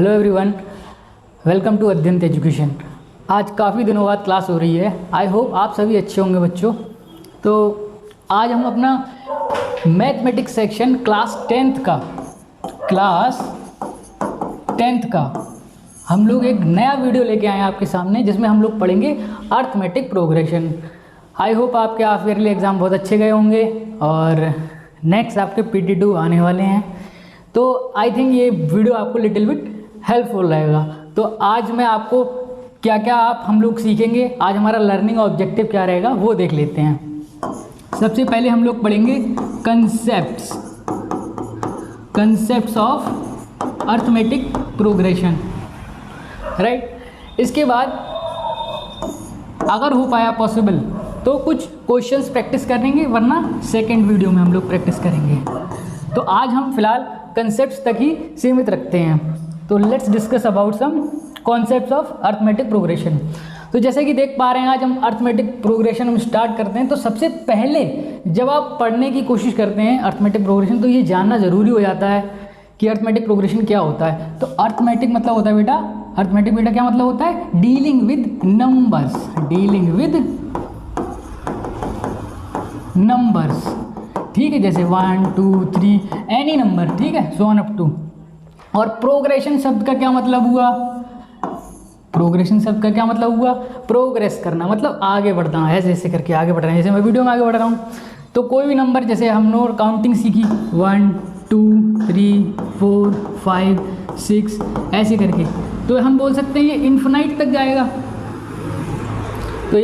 Hello everyone, welcome to Adhyant Education. आज काफ़ी दिनों बाद क्लास हो रही है। आई होप आप सभी अच्छे होंगे बच्चों। तो आज हम अपना मैथमेटिक्स सेक्शन क्लास टेंथ का हम लोग एक नया वीडियो लेके आए हैं आपके सामने, जिसमें हम लोग पढ़ेंगे अर्थमेटिक प्रोग्रेशन। आई होप आपके हाफ ईयरली एग्ज़ाम बहुत अच्छे गए होंगे और नेक्स्ट आपके PT2 आने वाले हैं। तो आई थिंक ये वीडियो आपको लिटिल बिट हेल्पफुल रहेगा। तो आज मैं आपको क्या क्या हम लोग सीखेंगे, आज हमारा लर्निंग ऑब्जेक्टिव क्या रहेगा वो देख लेते हैं। सबसे पहले हम लोग पढ़ेंगे concepts of arithmetic progression, right. इसके बाद अगर हो पाया पॉसिबल तो कुछ क्वेश्चंस प्रैक्टिस करेंगे, वरना सेकेंड वीडियो में हम लोग प्रैक्टिस करेंगे। तो आज हम फिलहाल कंसेप्ट्स तक ही सीमित रखते हैं। तो let's discuss about some concepts of arithmetic progression. तो जैसे कि देख पा रहे हैं, आज हम अर्थमेटिक प्रोग्रेशन हम स्टार्ट करते हैं। तो सबसे पहले जब आप पढ़ने की कोशिश करते हैं अर्थमेटिक प्रोग्रेशन, तो ये जानना ज़रूरी हो जाता है कि अर्थमेटिक प्रोग्रेशन क्या होता है। तो अर्थमेटिक मतलब होता है बेटा, अर्थमेटिक बेटा क्या मतलब होता है? डीलिंग विद नंबर्स, ठीक है। जैसे 1 2 3 एनी नंबर, ठीक है, सो ऑन अप टू। और प्रोग्रेशन शब्द का क्या मतलब हुआ? प्रोग्रेस करना, मतलब आगे बढ़ना, ऐसे ऐसे करके आगे बढ़ रहे हैं। जैसे मैं वीडियो में आगे बढ़ रहा हूँ, तो कोई भी नंबर, जैसे हमने काउंटिंग सीखी 1 2 3 4 5 6 ऐसे करके, तो हम बोल सकते हैं ये इन्फिनाइट तक जाएगा। तो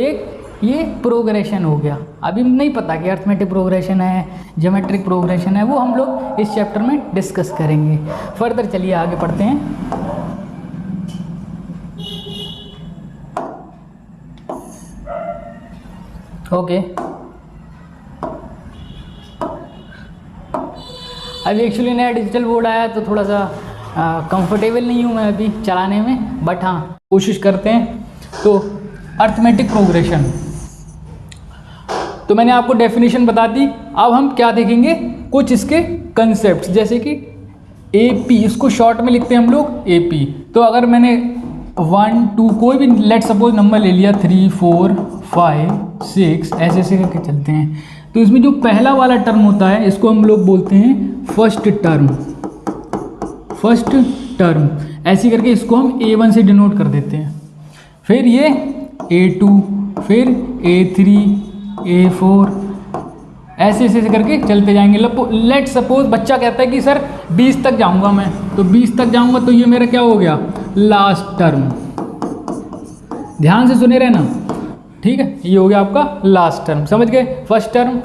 ये प्रोग्रेशन हो गया। अभी नहीं पता कि अर्थमेटिक प्रोग्रेशन है, ज्योमेट्रिक प्रोग्रेशन है, वो हम लोग इस चैप्टर में डिस्कस करेंगे। फर्दर चलिए आगे पढ़ते हैं। ओके, अभी एक्चुअली नया डिजिटल बोर्ड आया, तो थोड़ा सा कंफर्टेबल नहीं हूँ मैं अभी चलाने में, बट हाँ कोशिश करते हैं। तो अर्थमेटिक प्रोग्रेशन, तो मैंने आपको डेफिनेशन बता दी। अब हम क्या देखेंगे, कुछ इसके कंसेप्ट, जैसे कि AP, इसको शॉर्ट में लिखते हैं हम लोग AP। तो अगर मैंने 1 2 कोई भी लेट सपोज नंबर ले लिया, 3 4 5 6 ऐसे ऐसे करके चलते हैं, तो इसमें जो पहला वाला टर्म होता है इसको हम लोग बोलते हैं फर्स्ट टर्म। ऐसे करके इसको हम A1 से डिनोट कर देते हैं। फिर ये A2, फिर A3, A4 ऐसे ऐसे करके चलते जाएंगे। लेट सपोज बच्चा कहता है कि सर 20 तक जाऊंगा मैं, तो 20 तक जाऊंगा, तो ये मेरा क्या हो गया? Last term. ध्यान से सुने रहना, ठीक है। ये हो गया आपका लास्ट टर्म, समझ गए? फर्स्ट टर्म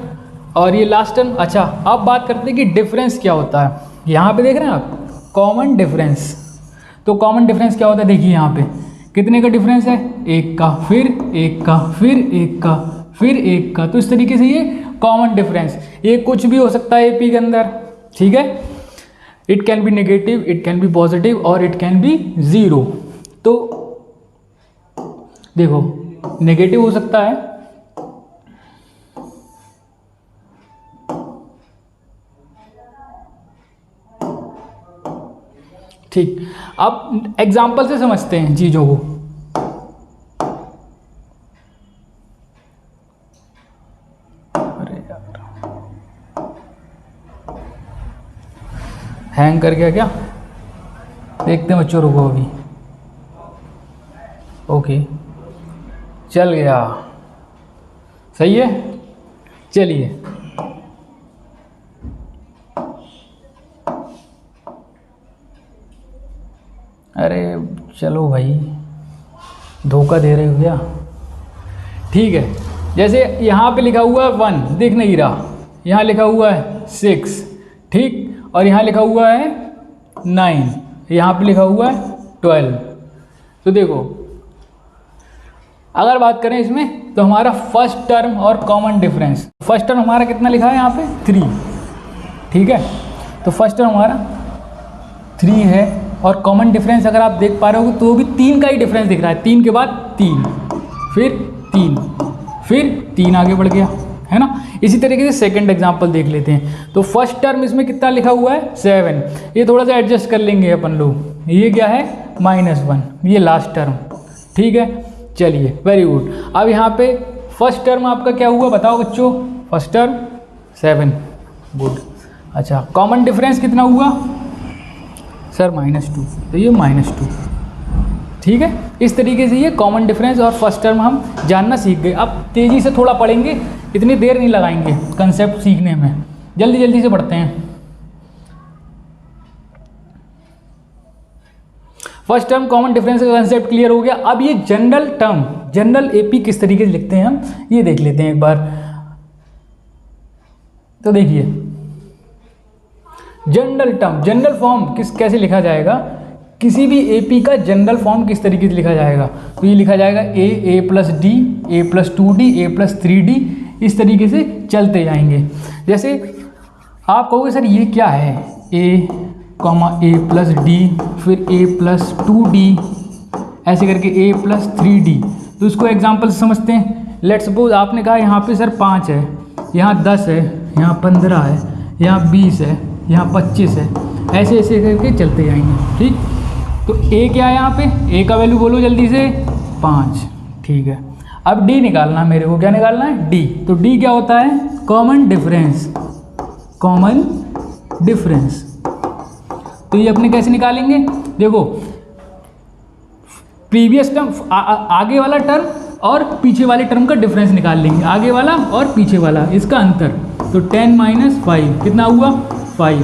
और ये लास्ट टर्म। अच्छा, अब बात करते हैं कि डिफरेंस क्या होता है। यहाँ पे देख रहे हैं आप, कॉमन डिफरेंस। तो कॉमन डिफरेंस क्या होता है? देखिए यहाँ पे कितने का डिफरेंस है? 1 का, फिर 1 का, फिर 1 का, फिर 1 का। तो इस तरीके से ये कॉमन डिफरेंस, ये कुछ भी हो सकता है AP के अंदर, ठीक है। It can be negative, it can be positive और इट कैन बी 0। तो देखो, नेगेटिव हो सकता है, ठीक। अब एग्जाम्पल से समझते हैं चीजों को। अरे यार, हैंग कर गया क्या? देखते हैं बच्चों, रुको अभी। ओके, चल गया, सही है। चलिए, अरे चलो भाई, धोखा दे रहे हो क्या? ठीक है, जैसे यहाँ पे लिखा हुआ है 1, दिख नहीं रहा। यहाँ लिखा हुआ है 6, ठीक, और यहाँ लिखा हुआ है 9, यहाँ पे लिखा हुआ है 12। तो देखो, अगर बात करें इसमें, तो हमारा फर्स्ट टर्म और कॉमन डिफरेंस, फर्स्ट टर्म हमारा कितना लिखा है यहाँ पे? 3, ठीक है। तो फर्स्ट टर्म हमारा 3 है, और कॉमन डिफरेंस अगर आप देख पा रहे हो तो भी 3 का ही डिफरेंस दिख रहा है। 3 के बाद 3, फिर 3, फिर 3 आगे बढ़ गया, है ना। इसी तरीके से सेकंड एग्जांपल देख लेते हैं। तो फर्स्ट टर्म इसमें कितना लिखा हुआ है? 7। ये थोड़ा सा एडजस्ट कर लेंगे अपन लोग, ये क्या है -1, ये लास्ट टर्म, ठीक है। चलिए वेरी गुड। अब यहाँ पे फर्स्ट टर्म आपका क्या हुआ बताओ बच्चों, फर्स्ट टर्म 7, गुड। अच्छा कॉमन डिफरेंस कितना हुआ सर -2, तो ये -2, ठीक है। इस तरीके से ये कॉमन डिफरेंस और फर्स्ट टर्म हम जानना सीख गए। अब तेज़ी से थोड़ा पढ़ेंगे, इतनी देर नहीं लगाएंगे कंसेप्ट सीखने में, जल्दी जल्दी से पढ़ते हैं। फर्स्ट टर्म कॉमन डिफरेंस का कंसेप्ट क्लियर हो गया। अब ये जनरल टर्म, जनरल एपी किस तरीके से लिखते हैं हम ये देख लेते हैं एक बार। तो देखिए जनरल टर्म, जनरल फॉर्म कैसे लिखा जाएगा, किसी भी एपी का जनरल फॉर्म किस तरीके से लिखा जाएगा, तो ये लिखा जाएगा a + d, a + 2d, a + 3d, इस तरीके से चलते जाएंगे। जैसे आप कहोगे सर ये क्या है, a, a + d, फिर a + 2d, ऐसे करके a + 3d, तो इसको एग्जाम्पल से समझते हैं। लेट सपोज आपने कहा यहाँ पे सर 5 है, यहाँ 10 है, यहाँ 15 है, यहाँ 20 है, यहाँ 25 है, ऐसे ऐसे करके चलते जाएंगे, ठीक। तो a क्या है यहाँ पे, a का वैल्यू बोलो जल्दी से 5, ठीक है। अब d निकालना है मेरे को, क्या निकालना है d, तो d क्या होता है कॉमन डिफरेंस, कॉमन डिफरेंस। तो ये अपने कैसे निकालेंगे, देखो प्रीवियस टर्म, आगे वाला टर्म और पीछे वाले टर्म का डिफरेंस निकाल लेंगे, आगे वाला और पीछे वाला इसका अंतर। तो 10 - 5 कितना हुआ 5,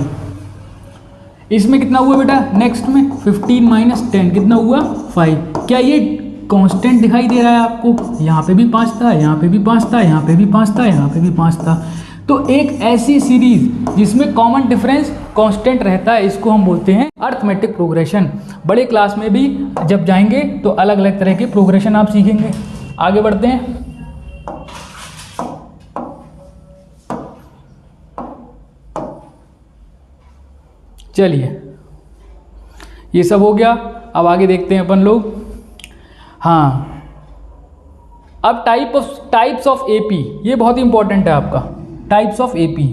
इसमें कितना हुआ बेटा नेक्स्ट में 15 - 10 कितना हुआ 5। क्या ये कांस्टेंट दिखाई दे रहा है आपको, यहाँ पे भी 5 था, यहाँ पे भी 5 था, यहाँ पे भी 5 था, यहाँ पे भी 5 था। तो एक ऐसी सीरीज जिसमें कॉमन डिफरेंस कांस्टेंट रहता है, इसको हम बोलते हैं अर्थमेटिक प्रोग्रेशन। बड़े क्लास में भी जब जाएंगे तो अलग अलग तरह के प्रोग्रेशन आप सीखेंगे। आगे बढ़ते हैं। चलिए ये सब हो गया, अब आगे देखते हैं अपन लोग। हाँ अब टाइप्स ऑफ एपी, ये बहुत इंपॉर्टेंट है आपका, टाइप्स ऑफ एपी।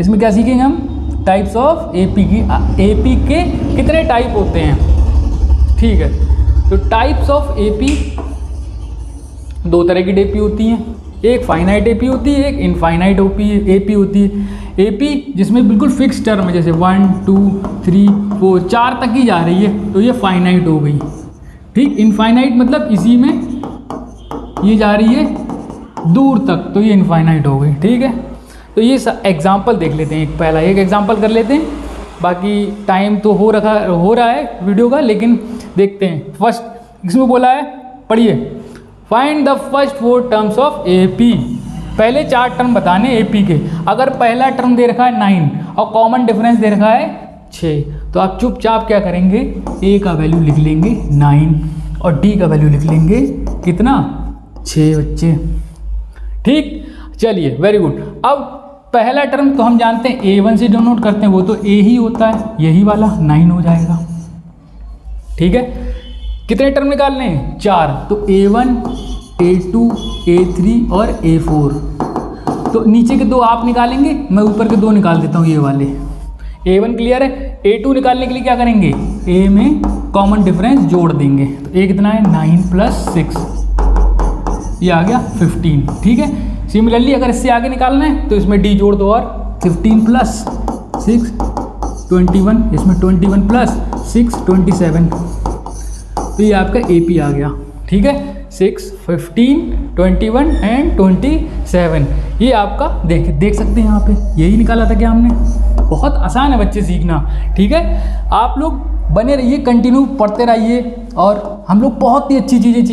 इसमें क्या सीखेंगे हम, टाइप्स ऑफ एपी की, एपी के कितने टाइप होते हैं, ठीक है। तो टाइप्स ऑफ एपी, दो तरह की एपी होती हैं, एक फाइनाइट एपी होती है, एक इनफाइनाइट एपी होती है। एपी जिसमें बिल्कुल फिक्स टर्म है, जैसे 1 2 3 4 4 तक ही जा रही है, तो ये फाइनाइट हो गई, ठीक। इनफाइनाइट मतलब इसी में ये जा रही है दूर तक, तो ये इनफाइनाइट हो गई, ठीक है। तो ये एग्जाम्पल देख लेते हैं, एक पहला एक एग्जाम्पल कर लेते हैं, बाकी टाइम तो हो रहा है वीडियो का, लेकिन देखते हैं। फर्स्ट इसमें बोला है, पढ़िए, find the first 4 terms of AP. पहले 4 टर्म बताने एपी के। अगर पहला टर्म दे रखा है 9 और कॉमन डिफरेंस दे रखा है 6, तो आप चुपचाप क्या करेंगे, ए का वैल्यू लिख लेंगे 9 और डी का वैल्यू लिख लेंगे कितना 6 बच्चे, ठीक। चलिए वेरी गुड। अब पहला टर्म तो हम जानते हैं A1 से डिनोट करते हैं, वो तो A ही होता है, यही वाला 9 हो जाएगा, ठीक है। कितने टर्म निकालने हैं 4, तो A1 A2 A3 और A4। तो नीचे के 2 आप निकालेंगे, मैं ऊपर के 2 निकाल देता हूँ, ये वाले। A1 क्लियर है। A2 निकालने के लिए क्या करेंगे, A में कॉमन डिफरेंस जोड़ देंगे, तो A कितना है 9 + 6, ये आ गया 15, ठीक है। सिमिलरली अगर इससे आगे निकालना है तो इसमें D जोड़ दो, और 15 + 6 21, इसमें 21 + 6 27, तो ये आपका AP आ गया, ठीक है। 6 15 21 एंड 27, ये आपका देख सकते हैं यहाँ पे, यही निकाला था क्या हमने। बहुत आसान है बच्चे सीखना, ठीक है। आप लोग बने रहिए, कंटिन्यू पढ़ते रहिए, और हम लोग बहुत ही अच्छी चीज़ें